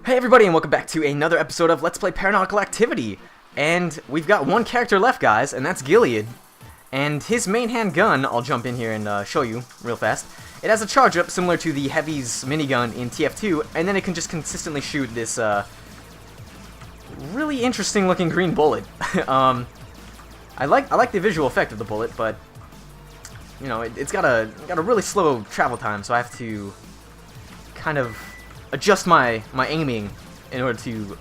Hey everybody, and welcome back to another episode of Let's Play Paranautical Activity. And we've got one character left, guys, and that's Gilead. And his main hand gun, I'll jump in here and show you real fast. It has a charge up similar to the Heavy's minigun in TF2, and then it can just consistently shoot this really interesting looking green bullet. I like the visual effect of the bullet, but you know, it's got a really slow travel time, so I have to kind of adjust my aiming in order to,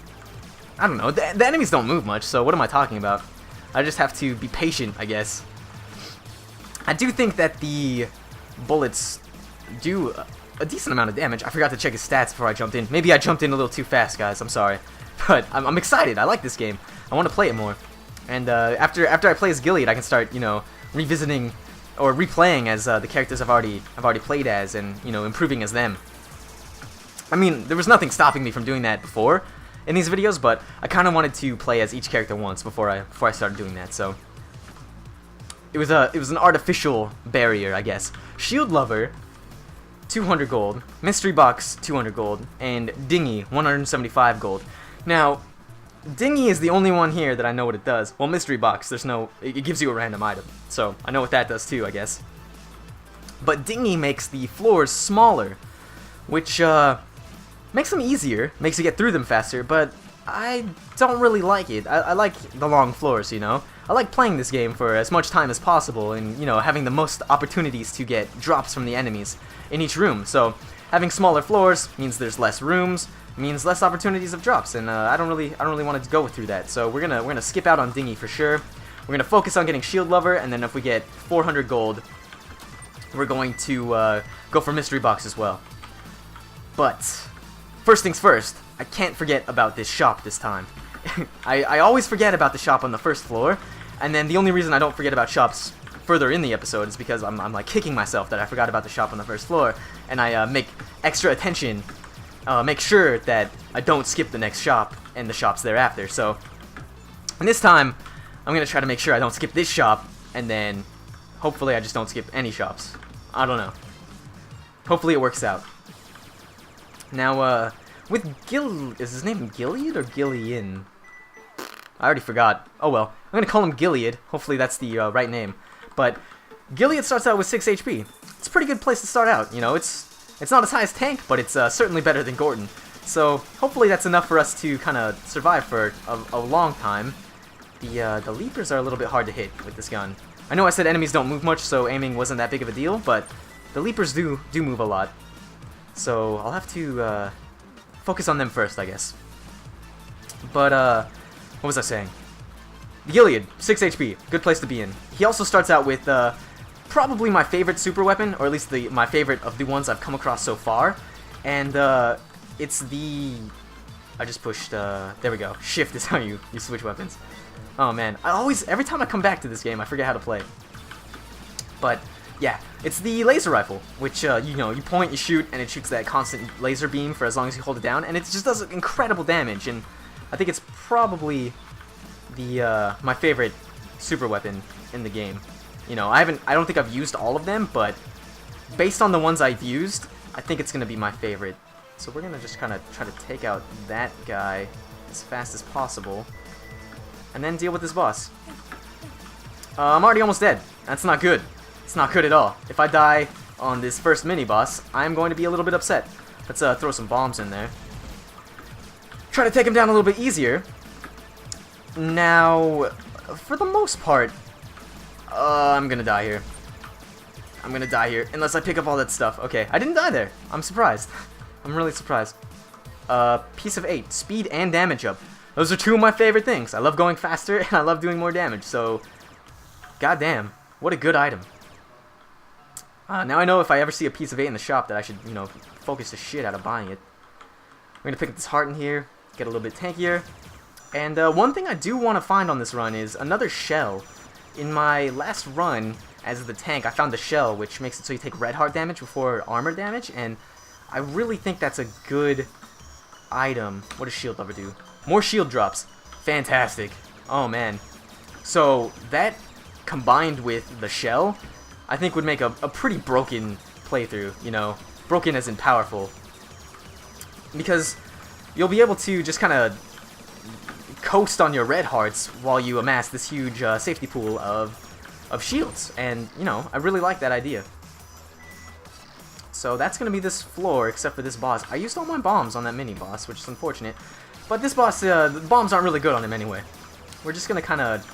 I don't know, the enemies don't move much, so what am I talking about? I just have to be patient, I guess. I do think that the bullets do a decent amount of damage. I forgot to check his stats before I jumped in. Maybe I jumped in a little too fast, guys, I'm sorry. But I'm excited, I like this game. I want to play it more. And after I play as Gilead, I can start, you know, revisiting or replaying as the characters I've already played as, and, you know, improving as them. I mean, there was nothing stopping me from doing that before in these videos, but I kind of wanted to play as each character once before I started doing that. So it was an artificial barrier, I guess. Shield Lover, 200 gold. Mystery Box, 200 gold, and Dinghy, 175 gold. Now, Dinghy is the only one here that I know what it does. Well, Mystery Box, it gives you a random item, so I know what that does too, I guess. But Dinghy makes the floors smaller, which makes them easier, makes you get through them faster, but I don't really like it. I like the long floors, you know? I like playing this game for as much time as possible and, you know, having the most opportunities to get drops from the enemies in each room. So, having smaller floors means there's less rooms, means less opportunities of drops, and I don't really want to go through that. So, we're gonna skip out on Dinghy for sure. We're gonna focus on getting Shield Lover, and then if we get 400 gold, we're going to go for Mystery Box as well. But first things first, I can't forget about this shop this time. I always forget about the shop on the first floor, and then the only reason I don't forget about shops further in the episode is because I'm like kicking myself that I forgot about the shop on the first floor, and I make extra attention, make sure that I don't skip the next shop and the shops thereafter. So, and this time, I'm going to try to make sure I don't skip this shop, and then hopefully I just don't skip any shops. I don't know. Hopefully it works out. Now, with is his name Gilead or Gillian? I already forgot. Oh well, I'm gonna call him Gilead. Hopefully that's the right name. But Gilead starts out with 6 HP. It's a pretty good place to start out. You know, it's not as high as Tank, but it's certainly better than Gordon. So hopefully that's enough for us to kind of survive for a long time. The leapers are a little bit hard to hit with this gun. I know I said enemies don't move much, so aiming wasn't that big of a deal, but the leapers do move a lot. So I'll have to focus on them first, I guess. But what was I saying? Gilead, 6 HP, good place to be in. He also starts out with probably my favorite super weapon, or at least my favorite of the ones I've come across so far. And it's the... I just pushed, there we go. Shift is how you switch weapons. Oh man, every time I come back to this game, I forget how to play. But yeah, it's the laser rifle, which, you know, you point, you shoot, and it shoots that constant laser beam for as long as you hold it down, and it just does incredible damage, and I think it's probably my favorite super weapon in the game. You know, I don't think I've used all of them, but based on the ones I've used, I think it's gonna be my favorite. So we're gonna just kind of try to take out that guy as fast as possible, and then deal with this boss. I'm already almost dead. That's not good. It's not good at all. If I die on this first mini-boss, I'm going to be a little bit upset. Let's throw some bombs in there. Try to take him down a little bit easier. Now, for the most part, I'm gonna die here. I'm gonna die here, unless I pick up all that stuff. Okay, I didn't die there. I'm surprised. I'm really surprised. Piece of 8, speed and damage up. Those are two of my favorite things. I love going faster, and I love doing more damage, so... goddamn, what a good item. Now I know if I ever see a piece of 8 in the shop that I should, you know, focus the shit out of buying it. We're gonna pick up this heart in here, get a little bit tankier. And one thing I do want to find on this run is another shell. In my last run as the tank, I found a shell which makes it so you take red heart damage before armor damage, and I really think that's a good item. What does Shield Lover do? More shield drops. Fantastic. Oh man. So that combined with the shell, I think would make a pretty broken playthrough, you know. Broken as in powerful. Because you'll be able to just kind of coast on your red hearts while you amass this huge safety pool of shields. And, you know, I really like that idea. So that's going to be this floor, except for this boss. I used all my bombs on that mini-boss, which is unfortunate. But this boss, the bombs aren't really good on him anyway. We're just going to kind of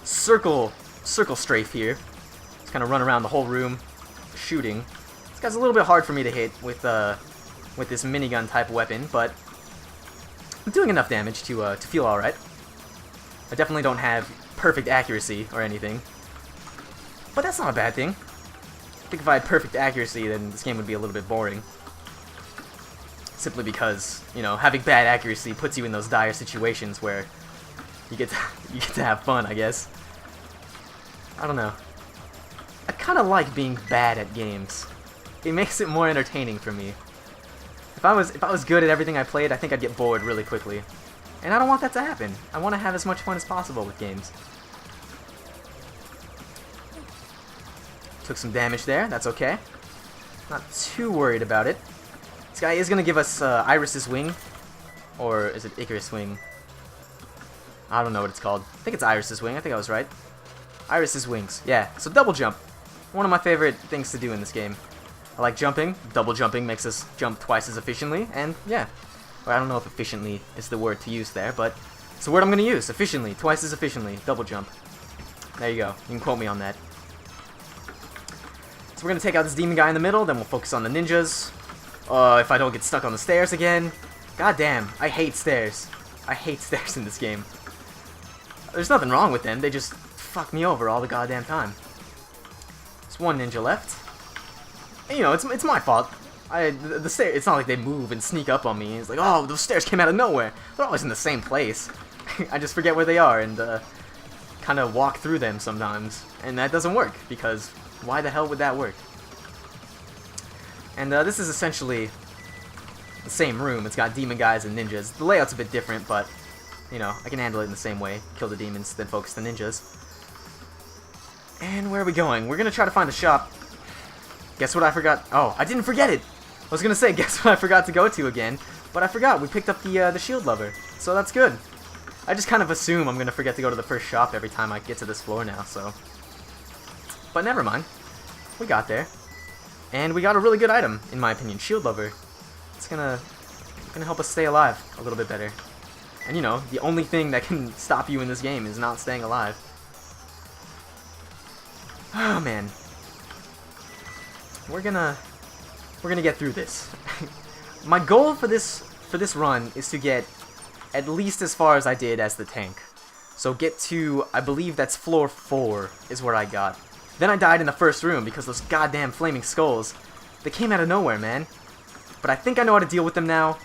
circle strafe here. Just kind of run around the whole room, shooting. This guy's a little bit hard for me to hit with this minigun type weapon, but I'm doing enough damage to feel alright. I definitely don't have perfect accuracy or anything, but that's not a bad thing. I think if I had perfect accuracy, then this game would be a little bit boring. Simply because, you know, having bad accuracy puts you in those dire situations where you get to have fun, I guess. I don't know. I kind of like being bad at games. It makes it more entertaining for me. If I was good at everything I played, I think I'd get bored really quickly. And I don't want that to happen. I want to have as much fun as possible with games. Took some damage there, that's okay. Not too worried about it. This guy is going to give us Iris's Wing. Or is it Icarus Wing? I don't know what it's called. I think it's Iris's Wing, I think I was right. Iris's Wings, yeah. So double jump. One of my favorite things to do in this game. I like jumping. Double jumping makes us jump twice as efficiently, and yeah. Well, I don't know if efficiently is the word to use there, but it's the word I'm going to use. Efficiently. Twice as efficiently. Double jump. There you go. You can quote me on that. So we're going to take out this demon guy in the middle, then we'll focus on the ninjas. If I don't get stuck on the stairs again. God damn, I hate stairs. I hate stairs in this game. There's nothing wrong with them, they just fuck me over all the goddamn time. There's one ninja left. And, you know, it's my fault. The stairs, it's not like they move and sneak up on me. It's like, oh, those stairs came out of nowhere. They're always in the same place. I just forget where they are and kind of walk through them sometimes. And that doesn't work, because why the hell would that work? And this is essentially the same room. It's got demon guys and ninjas. The layout's a bit different, but, you know, I can handle it in the same way. Kill the demons, then focus the ninjas. And where are we going? We're going to try to find a shop. Guess what I forgot? Oh, I didn't forget it! I was going to say, guess what I forgot to go to again? But I forgot. We picked up the shield lover. So that's good. I just kind of assume I'm going to forget to go to the first shop every time I get to this floor now, so. But never mind. We got there. And we got a really good item, in my opinion. Shield lover. It's gonna help us stay alive a little bit better. And you know, the only thing that can stop you in this game is not staying alive. Oh man. We're gonna get through this. My goal for this run is to get at least as far as I did as the tank. So get to, I believe that's floor 4 is where I got. Then I died in the first room because those goddamn flaming skulls, they came out of nowhere, man. But I think I know how to deal with them now.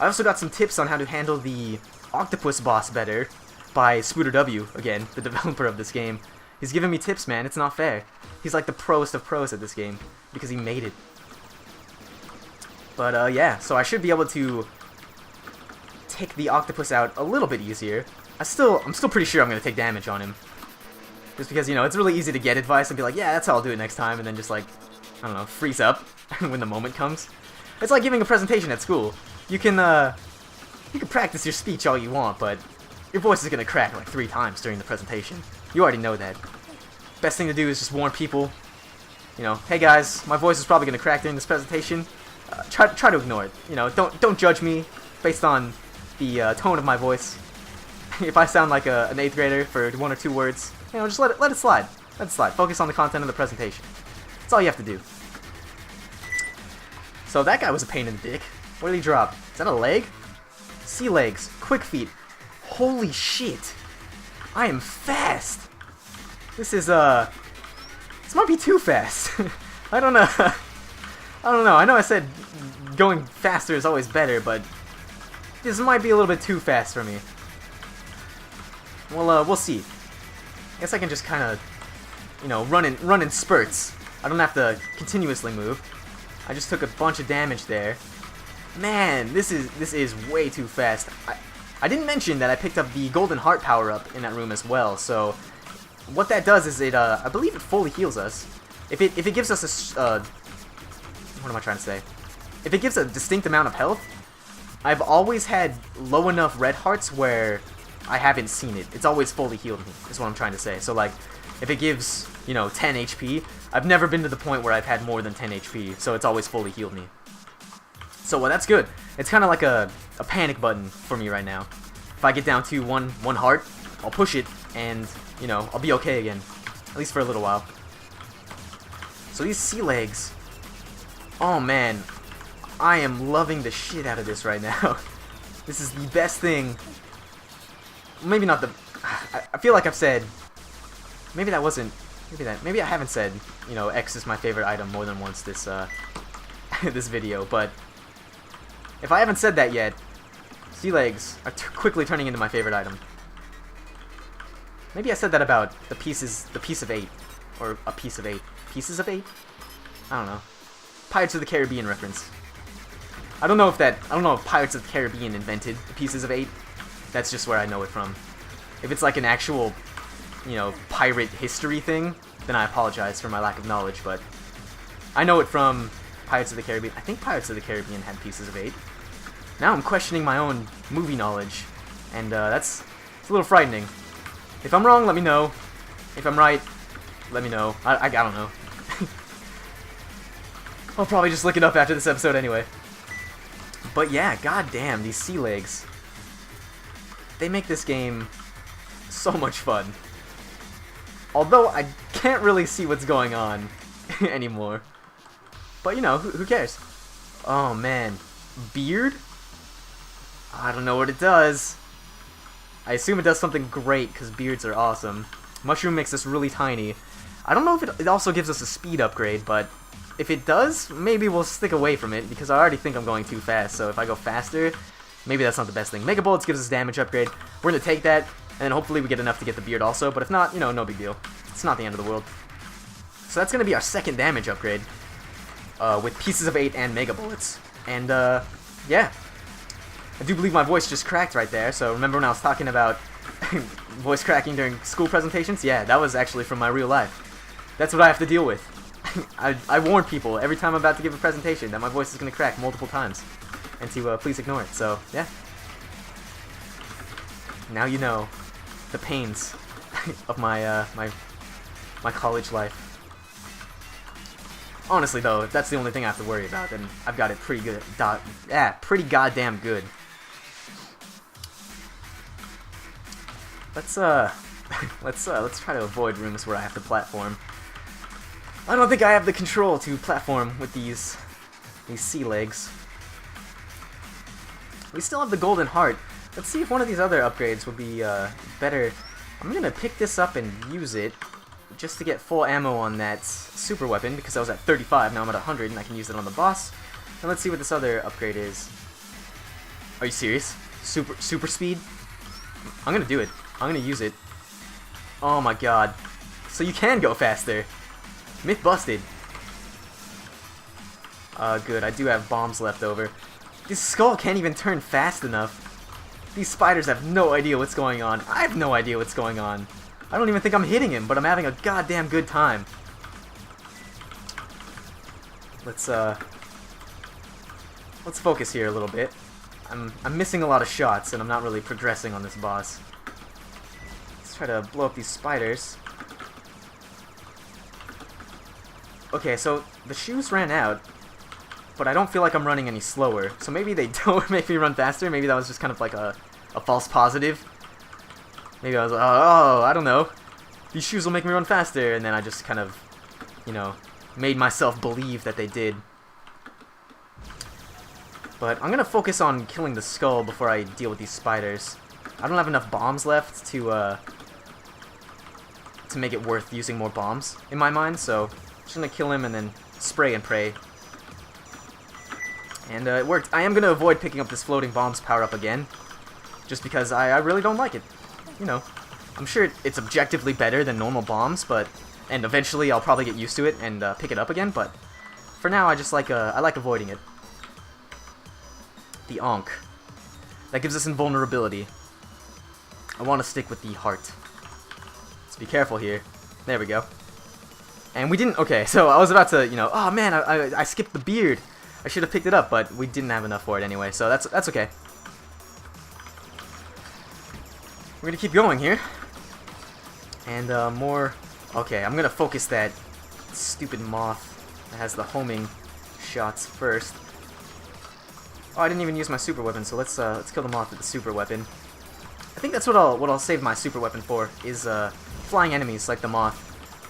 I also got some tips on how to handle the octopus boss better by Spooter W, again, the developer of this game. He's giving me tips, man. It's not fair. He's like the proest of pros at this game because he made it. But yeah, so I should be able to take the octopus out a little bit easier. I'm still pretty sure I'm gonna take damage on him. Just because, you know, it's really easy to get advice and be like, yeah, that's how I'll do it next time, and then just like, I don't know, freeze up when the moment comes. It's like giving a presentation at school. You can practice your speech all you want, but your voice is gonna crack like 3 times during the presentation. You already know that. Best thing to do is just warn people. You know, hey guys, my voice is probably gonna crack during this presentation. Try to ignore it. You know, don't judge me based on the tone of my voice. If I sound like an 8th grader for 1 or 2 words, you know, just let it slide. Let it slide. Focus on the content of the presentation. That's all you have to do. So that guy was a pain in the dick. What did he drop? Is that a leg? Sea legs. Quick feet. Holy shit. I am fast. This is, this might be too fast. I don't know. I don't know. I know I said going faster is always better, but this might be a little bit too fast for me. Well, we'll see. I guess I can just kind of, you know, run in spurts. I don't have to continuously move. I just took a bunch of damage there. Man, this is way too fast. I didn't mention that I picked up the golden heart power-up in that room as well, so what that does is it, I believe it fully heals us. If it gives us a, what am I trying to say? If it gives a distinct amount of health, I've always had low enough red hearts where I haven't seen it. It's always fully healed me, is what I'm trying to say. So, like, if it gives, you know, 10 HP, I've never been to the point where I've had more than 10 HP, so it's always fully healed me. So, well, that's good. It's kind of like a panic button for me right now. If I get down to one heart, I'll push it, and, you know, I'll be okay again. At least for a little while. So these sea legs, oh man, I am loving the shit out of this right now. This is the best thing. Maybe not the, I feel like I've said, maybe that wasn't, maybe I haven't said, you know, X is my favorite item more than once this, this video, but if I haven't said that yet, sea legs are quickly turning into my favorite item. Maybe I said that about the piece of 8, or a piece of 8. Pieces of 8? I don't know. Pirates of the Caribbean reference. I don't know if Pirates of the Caribbean invented the pieces of 8. That's just where I know it from. If it's like an actual, you know, pirate history thing, then I apologize for my lack of knowledge, but I know it from Pirates of the Caribbean. I think Pirates of the Caribbean had pieces of 8. Now I'm questioning my own movie knowledge, and it's a little frightening. If I'm wrong, let me know. If I'm right, let me know. I don't know. I'll probably just look it up after this episode anyway. But yeah, goddamn, these sea legs. They make this game so much fun. Although I can't really see what's going on anymore. But you know, who cares? Oh man, beard? I don't know what it does. I assume it does something great, because beards are awesome. Mushroom makes us really tiny. I don't know if it also gives us a speed upgrade, but if it does, maybe we'll stick away from it, because I already think I'm going too fast, so if I go faster, maybe that's not the best thing. Mega Bullets gives us damage upgrade. We're going to take that, and then hopefully we get enough to get the beard also, but if not, you know, no big deal. It's not the end of the world. So that's going to be our second damage upgrade, with pieces of 8 and Mega Bullets. And, yeah. I do believe my voice just cracked right there, so remember when I was talking about voice cracking during school presentations? Yeah, that was actually from my real life. That's what I have to deal with. I warn people every time I'm about to give a presentation that my voice is going to crack multiple times, and to please ignore it, so yeah. Now you know the pains of my my college life. Honestly though, if that's the only thing I have to worry about, then I've got it pretty good. Pretty goddamn good. Let's try to avoid rooms where I have to platform. I don't think I have the control to platform with these sea legs. We still have the golden heart. Let's see if one of these other upgrades will be better. I'm gonna pick this up and use it just to get full ammo on that super weapon, because I was at 35, now I'm at 100, and I can use it on the boss. And let's see what this other upgrade is. Are you serious? Super speed? I'm gonna do it. I'm gonna use it. Oh my god. So you can go faster. Myth busted. Good, I do have bombs left over. This skull can't even turn fast enough. These spiders have no idea what's going on. I have no idea what's going on. I don't even think I'm hitting him, but I'm having a goddamn good time. Let's focus here a little bit. I'm missing a lot of shots, and I'm not really progressing on this boss. Let's try to blow up these spiders. Okay, so the shoes ran out, but I don't feel like I'm running any slower. So maybe they don't make me run faster. Maybe that was just kind of like a false positive. Maybe I was like, oh, I don't know. These shoes will make me run faster, and then I just kind of, you know, made myself believe that they did. But I'm gonna focus on killing the skull before I deal with these spiders. I don't have enough bombs left to make it worth using more bombs in my mind, so I'm just gonna kill him and then spray and pray. And it worked. I am gonna avoid picking up this floating bombs power up again, just because I really don't like it. You know, I'm sure it's objectively better than normal bombs, and eventually I'll probably get used to it and pick it up again. But for now, I just like I like avoiding it. The Ankh. That gives us invulnerability. I want to stick with the heart. Let's be careful here. There we go. And we didn't... Okay, so I was about to, you know... Oh, man, I skipped the beard. I should have picked it up, but we didn't have enough for it anyway, so that's okay. We're gonna keep going here. And more... Okay, I'm gonna focus that stupid moth that has the homing shots first. Oh, I didn't even use my super weapon, so let's kill the moth with the super weapon. I think that's what I'll save my super weapon for, is flying enemies like the moth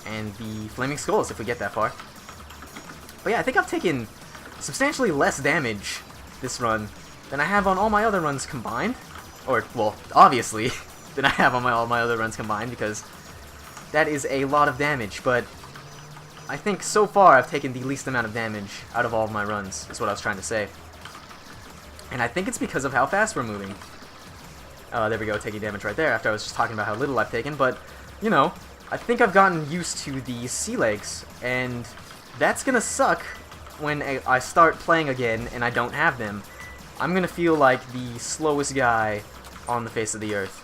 and the flaming skulls if we get that far. But yeah, I think I've taken substantially less damage this run than I have on all my other runs combined. Or, well, obviously, than I have on all my other runs combined, because that is a lot of damage, but I think so far I've taken the least amount of damage out of all of my runs, is what I was trying to say. And I think it's because of how fast we're moving. There we go, taking damage right there, after I was just talking about how little I've taken, but, you know, I think I've gotten used to the sea legs, and that's gonna suck when I start playing again and I don't have them. I'm gonna feel like the slowest guy on the face of the earth.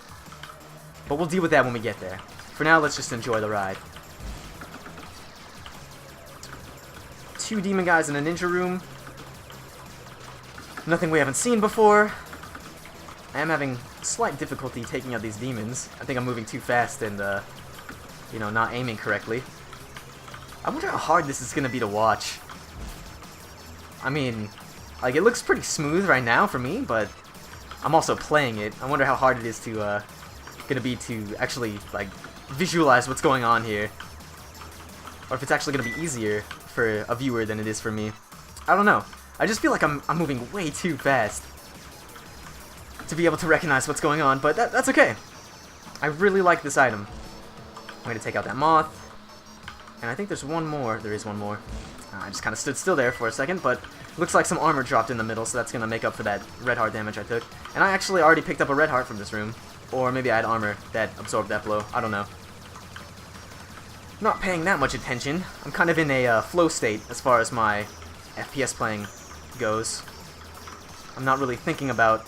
But we'll deal with that when we get there. For now, let's just enjoy the ride. 2 demon guys in a ninja room. Nothing we haven't seen before. I am having slight difficulty taking out these demons. I think I'm moving too fast and, you know, not aiming correctly. I wonder how hard this is gonna be to watch. I mean, like, it looks pretty smooth right now for me, but I'm also playing it. I wonder how hard it is to, gonna be to actually, like, visualize what's going on here. Or if it's actually gonna be easier for a viewer than it is for me. I don't know. I just feel like I'm moving way too fast to be able to recognize what's going on, but that's okay. I really like this item. I'm gonna take out that moth. And I think there's one more. There is one more. I just kind of stood still there for a second, but looks like some armor dropped in the middle, so that's gonna make up for that red heart damage I took. And I actually already picked up a red heart from this room. Or maybe I had armor that absorbed that blow. I don't know. Not paying that much attention. I'm kind of in a flow state as far as my FPS playing goes. I'm not really thinking about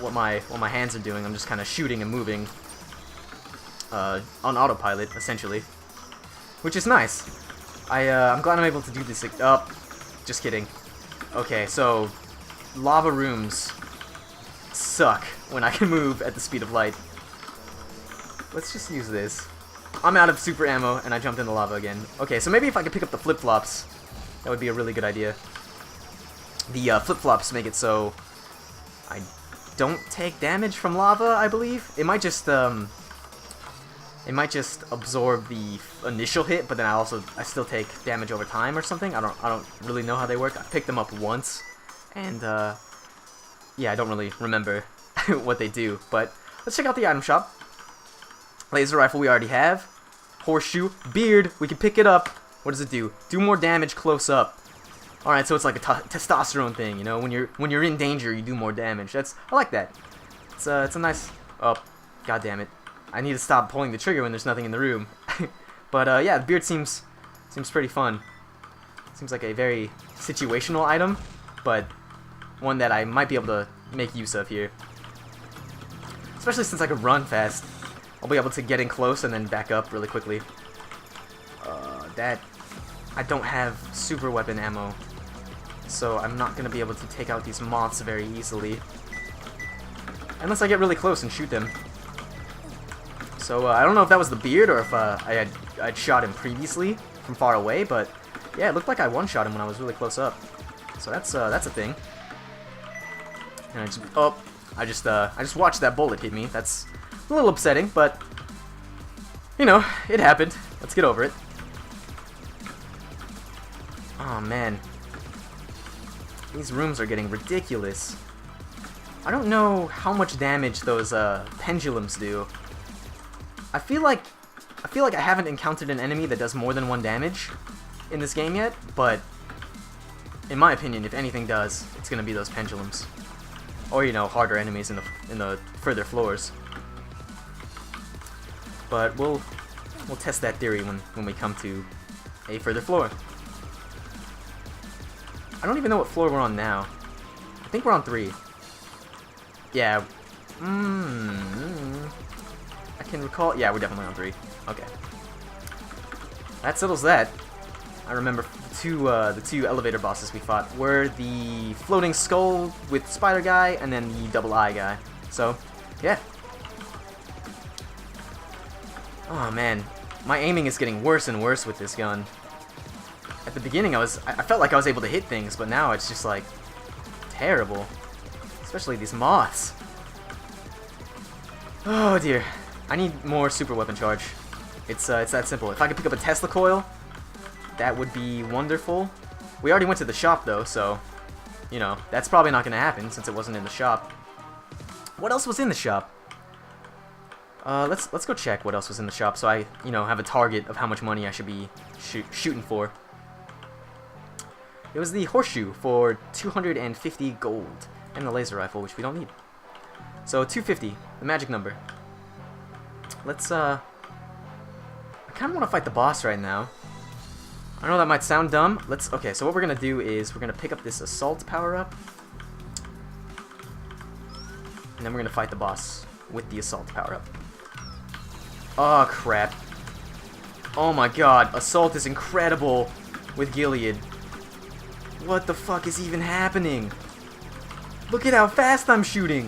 what my hands are doing. I'm just kind of shooting and moving on autopilot, essentially, which is nice. I'm glad I'm able to do this. Oh, just kidding. Okay, so lava rooms suck when I can move at the speed of light. Let's just use this. I'm out of super ammo, and I jumped into lava again. Okay, so maybe if I could pick up the flip-flops, that would be a really good idea. The flip-flops make it so I don't take damage from lava, I believe. It might just absorb the initial hit, but then I still take damage over time or something. I don't really know how they work. I picked them up once, and yeah, I don't really remember what they do. But let's check out the item shop. Laser rifle we already have. Horseshoe, beard, we can pick it up. What does it do? Do more damage close up. All right, so it's like a testosterone thing, you know. When you're in danger, you do more damage. I like that. It's a nice. Oh, god damn it! I need to stop pulling the trigger when there's nothing in the room. But yeah, the beard seems pretty fun. Seems like a very situational item, but one that I might be able to make use of here. Especially since I can run fast. I'll be able to get in close and then back up really quickly. I don't have super weapon ammo, so I'm not going to be able to take out these moths very easily. Unless I get really close and shoot them. So I don't know if that was the beard or if I'd shot him previously from far away, but yeah, it looked like I one-shot him when I was really close up. So that's a thing. And I just watched that bullet hit me. That's a little upsetting, but you know, it happened. Let's get over it. Oh man, these rooms are getting ridiculous. I don't know how much damage those pendulums do. I feel like I haven't encountered an enemy that does more than 1 damage in this game yet, but in my opinion, if anything does, it's gonna be those pendulums, or you know, harder enemies in the further floors. But we'll test that theory when we come to a further floor. I don't even know what floor we're on now. I think we're on 3. Yeah. I can recall. Yeah, we're definitely on 3. Okay. That settles that. I remember the two elevator bosses we fought were the floating skull with spider guy and then the double eye guy. So, yeah. Oh man, my aiming is getting worse and worse with this gun. At the beginning I felt like I was able to hit things, but now it's just like terrible. Especially these moths. Oh dear. I need more super weapon charge. It's that simple. If I could pick up a Tesla coil, that would be wonderful. We already went to the shop though, so you know, that's probably not gonna happen since it wasn't in the shop. What else was in the shop? Let's go check what else was in the shop so I, you know, have a target of how much money I should be shooting for. It was the horseshoe for 250 gold and the laser rifle, which we don't need. So 250, the magic number. Let's I kind of want to fight the boss right now. I know that might sound dumb. Okay, so what we're gonna do is we're gonna pick up this assault power up, and then we're gonna fight the boss with the assault power up. Oh crap! Oh my god, assault is incredible with Gilead. What the fuck is even happening? Look at how fast I'm shooting.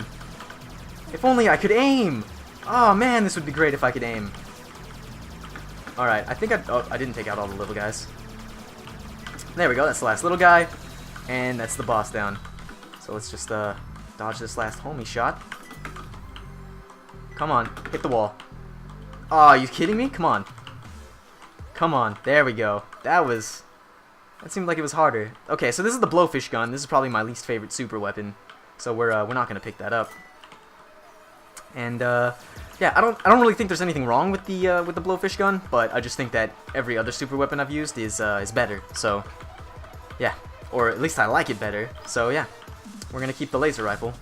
If only I could aim. Oh man, this would be great if I could aim. Alright, I think I didn't take out all the little guys. There we go, that's the last little guy. And that's the boss down. So let's just dodge this last homie shot. Come on, hit the wall. Oh, are you kidding me? Come on. Come on, there we go. That seemed like it was harder. Okay, so this is the blowfish gun. This is probably my least favorite super weapon. So we're not gonna pick that up. And yeah, I don't really think there's anything wrong with the blowfish gun, but I just think that every other super weapon I've used is better. So yeah, or at least I like it better. So yeah, we're gonna keep the laser rifle.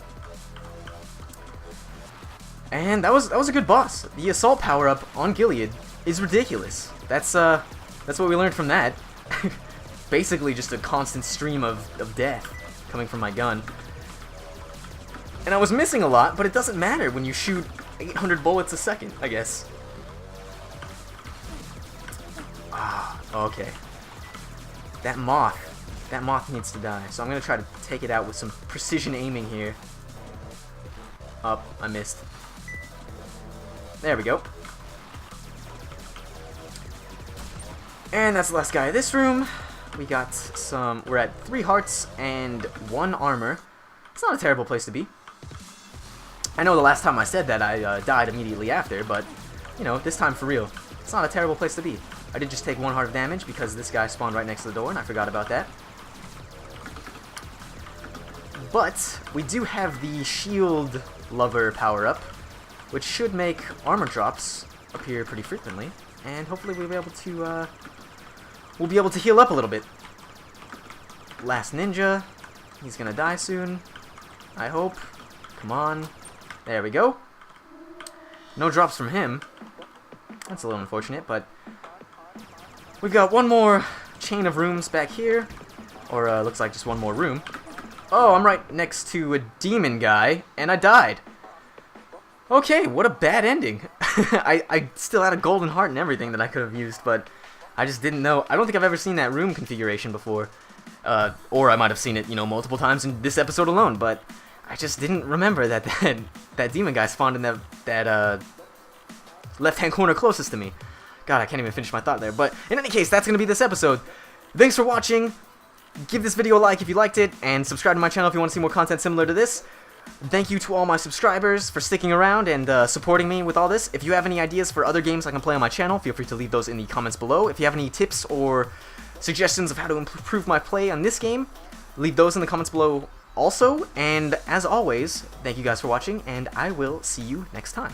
And that was a good boss. The assault power up on Gilead is ridiculous. That's what we learned from that. Basically just a constant stream of death coming from my gun. And I was missing a lot, but it doesn't matter when you shoot 800 bullets a second, I guess. Ah, okay. That moth needs to die. So I'm gonna try to take it out with some precision aiming here. Up, I missed. There we go. And that's the last guy in this room. We got we're at 3 hearts and 1 armor. It's not a terrible place to be. I know the last time I said that I died immediately after, but, you know, this time for real. It's not a terrible place to be. I did just take 1 heart of damage because this guy spawned right next to the door, and I forgot about that. But we do have the shield lover power-up, which should make armor drops appear pretty frequently, and hopefully we'll be able to heal up a little bit. Last ninja. He's gonna die soon. I hope. Come on. There we go. No drops from him. That's a little unfortunate, but we've got 1 more chain of rooms back here. Or looks like just 1 more room. Oh, I'm right next to a demon guy, and I died. Okay, what a bad ending. I still had a golden heart and everything that I could have used, but I just didn't know. I don't think I've ever seen that room configuration before. Or I might have seen it, you know, multiple times in this episode alone, but I just didn't remember that that demon guy spawned in that left-hand corner closest to me. God, I can't even finish my thought there. But in any case, that's going to be this episode. Thanks for watching. Give this video a like if you liked it, and subscribe to my channel if you want to see more content similar to this. Thank you to all my subscribers for sticking around and supporting me with all this. If you have any ideas for other games I can play on my channel, feel free to leave those in the comments below. If you have any tips or suggestions of how to improve my play on this game, leave those in the comments below also. And as always, thank you guys for watching, and I will see you next time.